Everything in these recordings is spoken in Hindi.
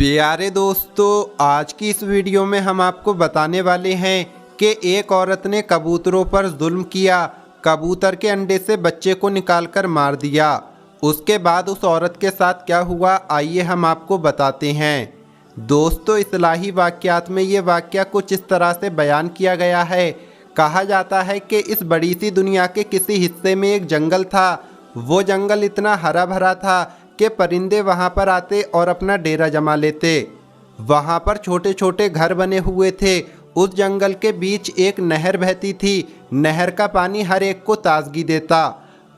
प्यारे दोस्तों, आज की इस वीडियो में हम आपको बताने वाले हैं कि एक औरत ने कबूतरों पर जुल्म किया। कबूतर के अंडे से बच्चे को निकालकर मार दिया। उसके बाद उस औरत के साथ क्या हुआ, आइए हम आपको बताते हैं। दोस्तों, इस्लाही वाक़यात में ये वाक़या कुछ इस तरह से बयान किया गया है। कहा जाता है कि इस बड़ी सी दुनिया के किसी हिस्से में एक जंगल था। वो जंगल इतना हरा भरा था कि परिंदे वहाँ पर आते और अपना डेरा जमा लेते। वहाँ पर छोटे छोटे घर बने हुए थे। उस जंगल के बीच एक नहर बहती थी। नहर का पानी हर एक को ताजगी देता।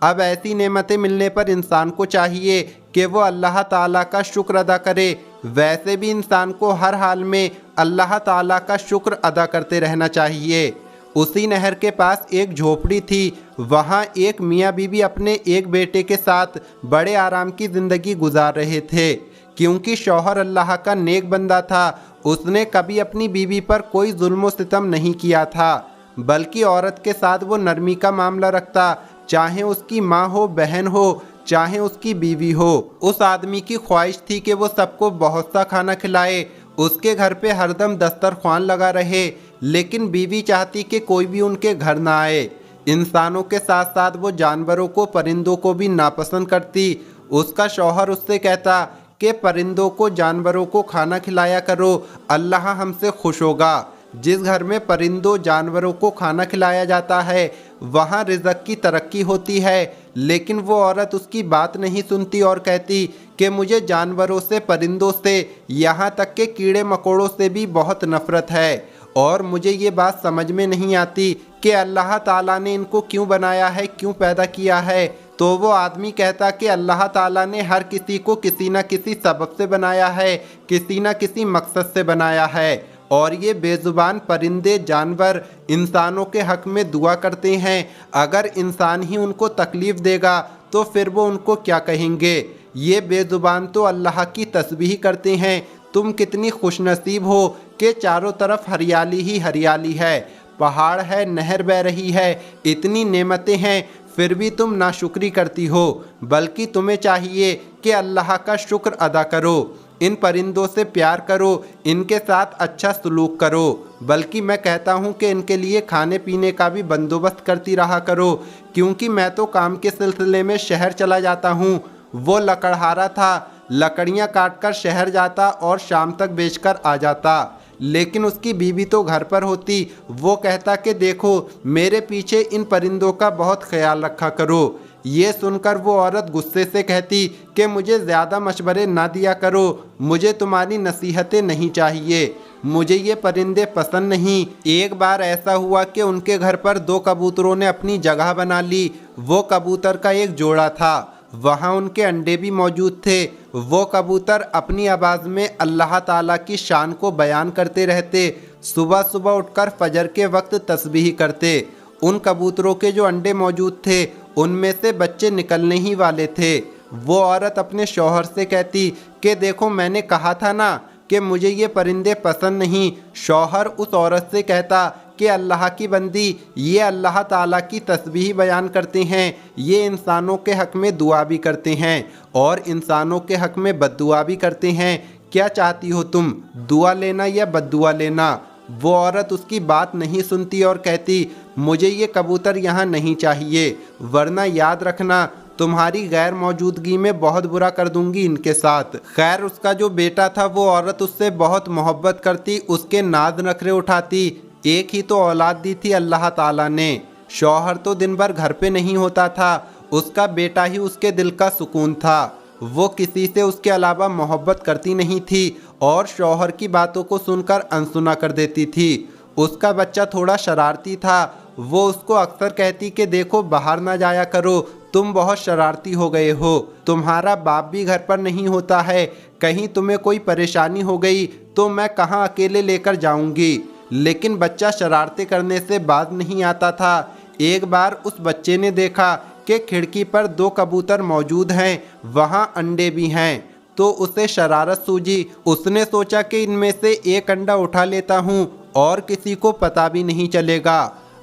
अब ऐसी नेमतें मिलने पर इंसान को चाहिए कि वो अल्लाह ताला का शुक्र अदा करे। वैसे भी इंसान को हर हाल में अल्लाह ताला का शुक्र अदा करते रहना चाहिए। उसी नहर के पास एक झोपड़ी थी। वहाँ एक मियाँ बीबी अपने एक बेटे के साथ बड़े आराम की ज़िंदगी गुजार रहे थे। क्योंकि शौहर अल्लाह का नेक बंदा था, उसने कभी अपनी बीवी पर कोई जुल्म सितम नहीं किया था, बल्कि औरत के साथ वो नरमी का मामला रखता, चाहे उसकी माँ हो, बहन हो, चाहे उसकी बीवी हो। उस आदमी की ख्वाहिश थी कि वो सबको बहुत सा खाना खिलाए, उसके घर पे हरदम दस्तरख्वान लगा रहे। लेकिन बीवी चाहती कि कोई भी उनके घर ना आए। इंसानों के साथ साथ वो जानवरों को, परिंदों को भी नापसंद करती। उसका शौहर उससे कहता कि परिंदों को, जानवरों को खाना खिलाया करो, अल्लाह हमसे खुश होगा। जिस घर में परिंदों, जानवरों को खाना खिलाया जाता है, वहाँ रिज़्क़ की तरक्की होती है। लेकिन वो औरत उसकी बात नहीं सुनती और कहती कि मुझे जानवरों से, परिंदों से, यहाँ तक के कीड़े मकोड़ों से भी बहुत नफ़रत है। और मुझे ये बात समझ में नहीं आती कि अल्लाह ताला ने इनको क्यों बनाया है, क्यों पैदा किया है। तो वो आदमी कहता कि अल्लाह ताला ने हर किसी को किसी न किसी सबब से बनाया है, किसी न किसी मकसद से बनाया है। और ये बेज़ुबान परिंदे, जानवर इंसानों के हक़ में दुआ करते हैं। अगर इंसान ही उनको तकलीफ़ देगा तो फिर वो उनको क्या कहेंगे। ये बेज़ुबान तो अल्लाह की तस्बीह करते हैं। तुम कितनी खुशनसीब हो कि चारों तरफ हरियाली ही हरियाली है, पहाड़ है, नहर बह रही है, इतनी नेमतें हैं, फिर भी तुम नाशुक्री करती हो। बल्कि तुम्हें चाहिए कि अल्लाह का शुक्र अदा करो, इन परिंदों से प्यार करो, इनके साथ अच्छा सलूक करो। बल्कि मैं कहता हूँ कि इनके लिए खाने पीने का भी बंदोबस्त करती रहा करो। क्योंकि मैं तो काम के सिलसिले में शहर चला जाता हूँ। वो लकड़हारा था, लकड़ियाँ काट कर शहर जाता और शाम तक बेचकर आ जाता। लेकिन उसकी बीवी तो घर पर होती। वो कहता कि देखो, मेरे पीछे इन परिंदों का बहुत ख्याल रखा करो। ये सुनकर वो औरत गुस्से से कहती कि मुझे ज़्यादा मशवरे ना दिया करो, मुझे तुम्हारी नसीहतें नहीं चाहिए, मुझे ये परिंदे पसंद नहीं। एक बार ऐसा हुआ कि उनके घर पर दो कबूतरों ने अपनी जगह बना ली। वो कबूतर का एक जोड़ा था, वहाँ उनके अंडे भी मौजूद थे। वो कबूतर अपनी आवाज़ में अल्लाह ताला की शान को बयान करते रहते। सुबह सुबह उठकर फजर के वक्त तस्बीह करते। उन कबूतरों के जो अंडे मौजूद थे, उनमें से बच्चे निकलने ही वाले थे। वो औरत अपने शौहर से कहती कि देखो, मैंने कहा था ना कि मुझे ये परिंदे पसंद नहीं। शौहर उस औरत से कहता कि अल्लाह की बंदी, ये अल्लाह ताला की तस्बीह बयान करते हैं, ये इंसानों के हक़ में दुआ भी करते हैं और इंसानों के हक़ में बद्दुआ भी करते हैं। क्या चाहती हो तुम, दुआ लेना या बद्दुआ लेना? वो औरत उसकी बात नहीं सुनती और कहती मुझे ये कबूतर यहाँ नहीं चाहिए, वरना याद रखना तुम्हारी गैर मौजूदगी में बहुत बुरा कर दूंगी इनके साथ। खैर, उसका जो बेटा था, वो औरत उससे बहुत मोहब्बत करती, उसके नाज नखरे उठाती। एक ही तो औलाद दी थी अल्लाह ताला ने। शौहर तो दिन भर घर पे नहीं होता था, उसका बेटा ही उसके दिल का सुकून था। वो किसी से उसके अलावा मोहब्बत करती नहीं थी और शौहर की बातों को सुनकर अनसुना कर देती थी। उसका बच्चा थोड़ा शरारती था। वो उसको अक्सर कहती कि देखो, बाहर ना जाया करो, तुम बहुत शरारती हो गए हो, तुम्हारा बाप भी घर पर नहीं होता है, कहीं तुम्हें कोई परेशानी हो गई तो मैं कहाँ अकेले लेकर जाऊंगी। लेकिन बच्चा शरारतें करने से बाज नहीं आता था। एक बार उस बच्चे ने देखा कि खिड़की पर दो कबूतर मौजूद हैं, वहाँ अंडे भी हैं, तो उसे शरारत सूझी। उसने सोचा कि इनमें से एक अंडा उठा लेता हूँ और किसी को पता भी नहीं चलेगा।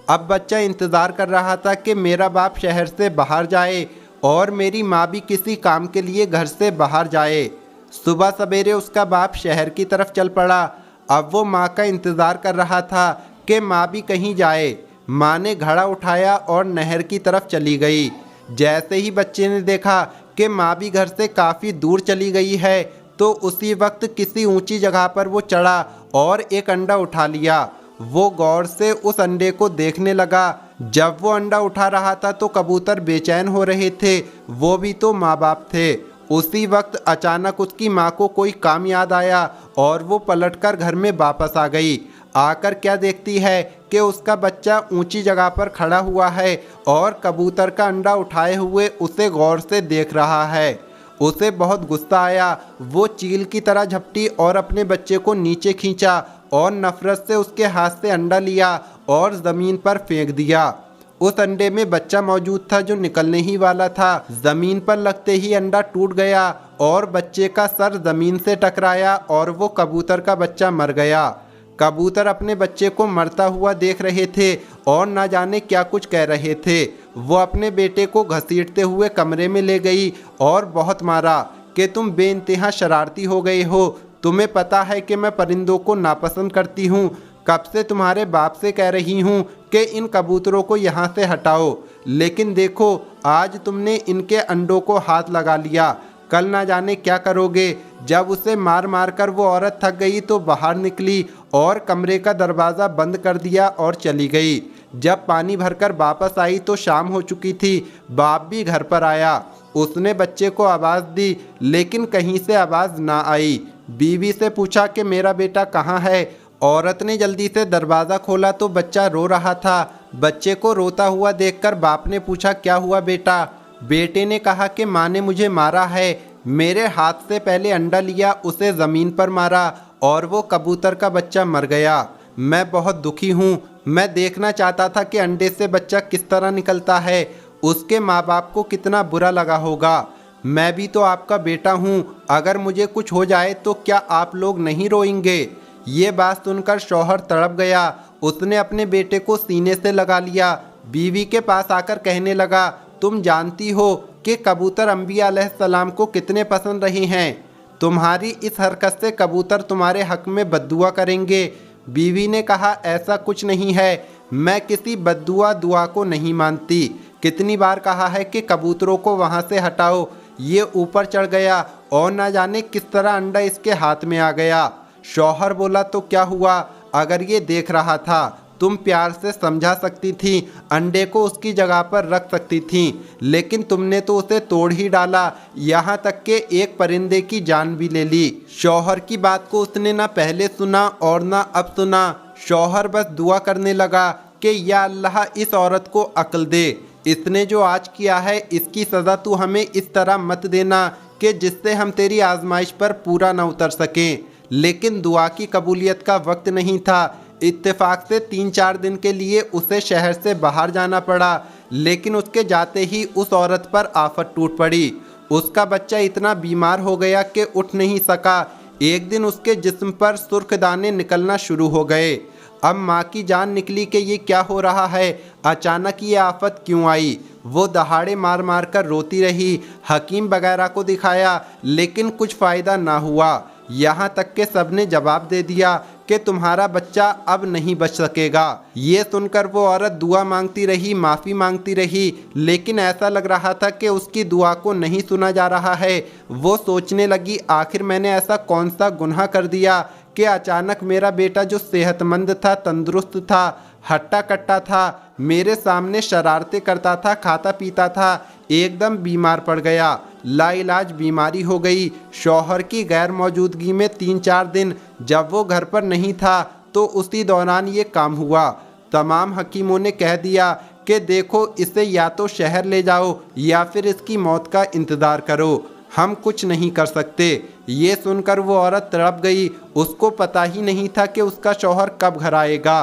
अब बच्चा इंतज़ार कर रहा था कि मेरा बाप शहर से बाहर जाए और मेरी माँ भी किसी काम के लिए घर से बाहर जाए। सुबह सवेरे उसका बाप शहर की तरफ चल पड़ा। अब वो माँ का इंतज़ार कर रहा था कि माँ भी कहीं जाए। माँ ने घड़ा उठाया और नहर की तरफ चली गई। जैसे ही बच्चे ने देखा कि माँ भी घर से काफ़ी दूर चली गई है, तो उसी वक्त किसी ऊंची जगह पर वो चढ़ा और एक अंडा उठा लिया। वो गौर से उस अंडे को देखने लगा। जब वो अंडा उठा रहा था तो कबूतर बेचैन हो रहे थे, वो भी तो माँ बाप थे। उसी वक्त अचानक उसकी माँ को कोई काम याद आया और वो पलटकर घर में वापस आ गई। आकर क्या देखती है कि उसका बच्चा ऊंची जगह पर खड़ा हुआ है और कबूतर का अंडा उठाए हुए उसे गौर से देख रहा है। उसे बहुत गुस्सा आया। वो चील की तरह झपटी और अपने बच्चे को नीचे खींचा और नफरत से उसके हाथ से अंडा लिया और ज़मीन पर फेंक दिया। उस अंडे में बच्चा मौजूद था जो निकलने ही वाला था। ज़मीन पर लगते ही अंडा टूट गया और बच्चे का सर ज़मीन से टकराया और वो कबूतर का बच्चा मर गया। कबूतर अपने बच्चे को मरता हुआ देख रहे थे और ना जाने क्या कुछ कह रहे थे। वो अपने बेटे को घसीटते हुए कमरे में ले गई और बहुत मारा कि तुम बेइंतहा शरारती हो गए हो। तुम्हें पता है कि मैं परिंदों को नापसंद करती हूँ। कब से तुम्हारे बाप से कह रही हूँ कि इन कबूतरों को यहाँ से हटाओ, लेकिन देखो आज तुमने इनके अंडों को हाथ लगा लिया। कल ना जाने क्या करोगे। जब उसे मार मार कर वो औरत थक गई तो बाहर निकली और कमरे का दरवाज़ा बंद कर दिया और चली गई। जब पानी भरकर वापस आई तो शाम हो चुकी थी। बाप भी घर पर आया। उसने बच्चे को आवाज़ दी, लेकिन कहीं से आवाज़ ना आई। बीवी से पूछा कि मेरा बेटा कहाँ है। औरत ने जल्दी से दरवाज़ा खोला तो बच्चा रो रहा था। बच्चे को रोता हुआ देखकर बाप ने पूछा, क्या हुआ बेटा। बेटे ने कहा कि माँ ने मुझे मारा है। मेरे हाथ से पहले अंडा लिया, उसे ज़मीन पर मारा और वो कबूतर का बच्चा मर गया। मैं बहुत दुखी हूँ। मैं देखना चाहता था कि अंडे से बच्चा किस तरह निकलता है। उसके माँ बाप को कितना बुरा लगा होगा। मैं भी तो आपका बेटा हूँ। अगर मुझे कुछ हो जाए तो क्या आप लोग नहीं रोएंगे। ये बात सुनकर शौहर तड़प गया। उसने अपने बेटे को सीने से लगा लिया। बीवी के पास आकर कहने लगा, तुम जानती हो कि कबूतर अंबिया अलैहिस्सलाम को कितने पसंद रहे हैं। तुम्हारी इस हरकत से कबूतर तुम्हारे हक में बद्दुआ करेंगे। बीवी ने कहा, ऐसा कुछ नहीं है। मैं किसी बद्दुआ दुआ को नहीं मानती। कितनी बार कहा है कि कबूतरों को वहाँ से हटाओ। ये ऊपर चढ़ गया और ना जाने किस तरह अंडा इसके हाथ में आ गया। शौहर बोला, तो क्या हुआ। अगर ये देख रहा था तुम प्यार से समझा सकती थी, अंडे को उसकी जगह पर रख सकती थी, लेकिन तुमने तो उसे तोड़ ही डाला। यहाँ तक कि एक परिंदे की जान भी ले ली। शौहर की बात को उसने ना पहले सुना और ना अब सुना। शौहर बस दुआ करने लगा कि या अल्लाह इस औरत को अक्ल दे। इसने जो आज किया है इसकी सज़ा तू हमें इस तरह मत देना कि जिससे हम तेरी आजमाइश पर पूरा ना उतर सकें। लेकिन दुआ की कबूलियत का वक्त नहीं था। इत्तेफाक से 3-4 दिन के लिए उसे शहर से बाहर जाना पड़ा, लेकिन उसके जाते ही उस औरत पर आफत टूट पड़ी। उसका बच्चा इतना बीमार हो गया कि उठ नहीं सका। एक दिन उसके जिस्म पर सुर्ख दाने निकलना शुरू हो गए। अब माँ की जान निकली कि ये क्या हो रहा है। अचानक ये आफत क्यों आई। वो दहाड़े मार मार कर रोती रही। हकीम वगैरह को दिखाया, लेकिन कुछ फ़ायदा ना हुआ। यहाँ तक कि सबने जवाब दे दिया कि तुम्हारा बच्चा अब नहीं बच सकेगा। ये सुनकर वो औरत दुआ मांगती रही, माफ़ी मांगती रही, लेकिन ऐसा लग रहा था कि उसकी दुआ को नहीं सुना जा रहा है। वो सोचने लगी, आखिर मैंने ऐसा कौन सा गुनाह कर दिया कि अचानक मेरा बेटा जो सेहतमंद था, तंदुरुस्त था, हट्टा कट्टा था, मेरे सामने शरारतें करता था, खाता पीता था, एकदम बीमार पड़ गया। लाइलाज बीमारी हो गई। शौहर की गैर मौजूदगी में 3-4 दिन जब वो घर पर नहीं था तो उसी दौरान ये काम हुआ। तमाम हकीमों ने कह दिया कि देखो इसे या तो शहर ले जाओ या फिर इसकी मौत का इंतज़ार करो, हम कुछ नहीं कर सकते। ये सुनकर वो औरत तड़प गई। उसको पता ही नहीं था कि उसका शौहर कब घर आएगा।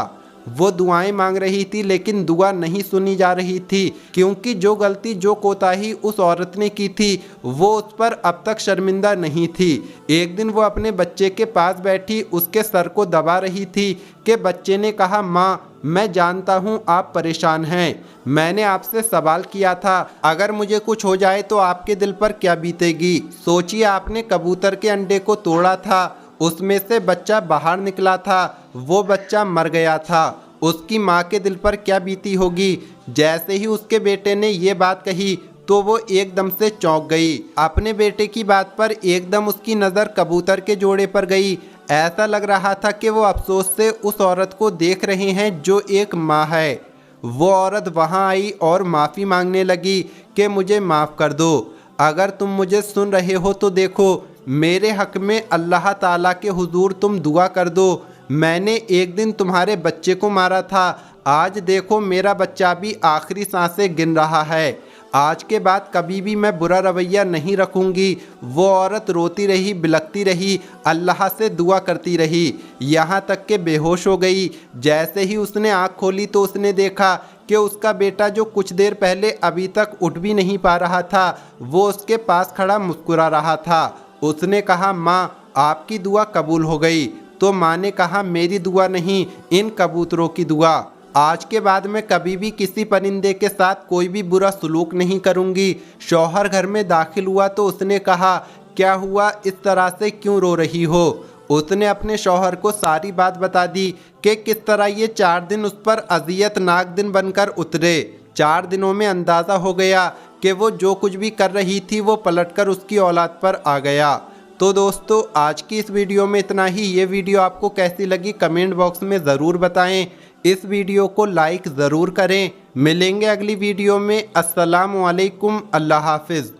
वो दुआएं मांग रही थी लेकिन दुआ नहीं सुनी जा रही थी, क्योंकि जो गलती जो कोताही उस औरत ने की थी वो उस पर अब तक शर्मिंदा नहीं थी। एक दिन वो अपने बच्चे के पास बैठी उसके सर को दबा रही थी कि बच्चे ने कहा, माँ मैं जानता हूँ आप परेशान हैं, मैंने आपसे सवाल किया था अगर मुझे कुछ हो जाए तो आपके दिल पर क्या बीतेगी। सोचिए आपने कबूतर के अंडे को तोड़ा था, उसमें से बच्चा बाहर निकला था, वो बच्चा मर गया था, उसकी माँ के दिल पर क्या बीती होगी। जैसे ही उसके बेटे ने ये बात कही तो वो एकदम से चौंक गई। अपने बेटे की बात पर एकदम उसकी नज़र कबूतर के जोड़े पर गई। ऐसा लग रहा था कि वो अफसोस से उस औरत को देख रहे हैं जो एक माँ है। वो औरत वहाँ आई और माफ़ी मांगने लगी कि मुझे माफ़ कर दो, अगर तुम मुझे सुन रहे हो तो देखो मेरे हक़ में अल्लाह ताला के हुजूर तुम दुआ कर दो। मैंने एक दिन तुम्हारे बच्चे को मारा था, आज देखो मेरा बच्चा भी आखिरी सांसें गिन रहा है, आज के बाद कभी भी मैं बुरा रवैया नहीं रखूंगी। वो औरत रोती रही, बिलखती रही, अल्लाह से दुआ करती रही, यहाँ तक कि बेहोश हो गई। जैसे ही उसने आँख खोली तो उसने देखा कि उसका बेटा जो कुछ देर पहले अभी तक उठ भी नहीं पा रहा था वो उसके पास खड़ा मुस्कुरा रहा था। उसने कहा, माँ आपकी दुआ कबूल हो गई। तो माँ ने कहा, मेरी दुआ नहीं, इन कबूतरों की दुआ। आज के बाद मैं कभी भी किसी परिंदे के साथ कोई भी बुरा सलूक नहीं करूंगी। शौहर घर में दाखिल हुआ तो उसने कहा, क्या हुआ, इस तरह से क्यों रो रही हो। उसने अपने शौहर को सारी बात बता दी कि किस तरह ये 4 दिन उस पर अजियतनाक दिन बनकर उतरे। 4 दिनों में अंदाज़ा हो गया कि वो जो कुछ भी कर रही थी वो पलटकर उसकी औलाद पर आ गया। तो दोस्तों आज की इस वीडियो में इतना ही। ये वीडियो आपको कैसी लगी कमेंट बॉक्स में ज़रूर बताएं। इस वीडियो को लाइक ज़रूर करें। मिलेंगे अगली वीडियो में। अस्सलामु अलैकुम, अल्लाह हाफिज़।